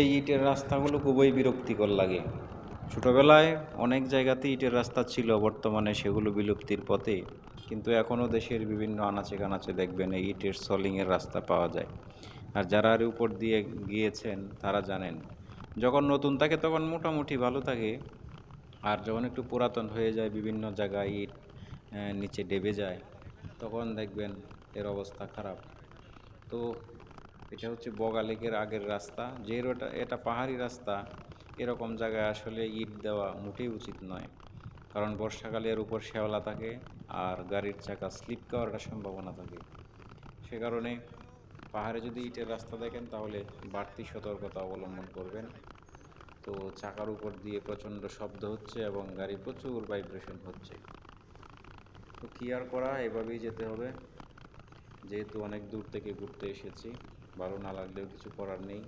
এই ইটের রাস্তাগুলো খুবই বিরক্তিকর লাগে। ছোটোবেলায় অনেক জায়গাতেই ইটের রাস্তা ছিল, বর্তমানে সেগুলো বিলুপ্তির পথে। কিন্তু এখনও দেশের বিভিন্ন আনাচে কানাচে দেখবেন এই ইটের সলিংয়ের রাস্তা পাওয়া যায়। আর যারা এর উপর দিয়ে গিয়েছেন তারা জানেন, যখন নতুন থাকে তখন মোটামুটি ভালো থাকে, আর যখন একটু পুরাতন হয়ে যায়, বিভিন্ন জায়গায় ইট নিচে ডেবে যায়, তখন দেখবেন এর অবস্থা খারাপ। তো এটা হচ্ছে বগা লেকের আগের রাস্তা, যেহেতু এটা পাহাড়ি রাস্তা, এরকম জায়গায় আসলে ইট দেওয়া মোটেই উচিত নয়। কারণ বর্ষাকালে এর উপর শ্যাওলা থাকে, আর গাড়ির চাকা স্লিপ খাওয়ার একটা সম্ভাবনা থাকে। সে কারণে পাহাড়ে যদি ইটের রাস্তা দেখেন তাহলে বাড়তি সতর্কতা অবলম্বন করবেন। তো চাকার উপর দিয়ে প্রচণ্ড শব্দ হচ্ছে এবং গাড়ি প্রচুর ভাইব্রেশন হচ্ছে। তো কী আর করা, এভাবেই যেতে হবে। যেহেতু অনেক দূর থেকে ঘুরতে এসেছি, ভালো না লাগলেও কিছু করার নেই।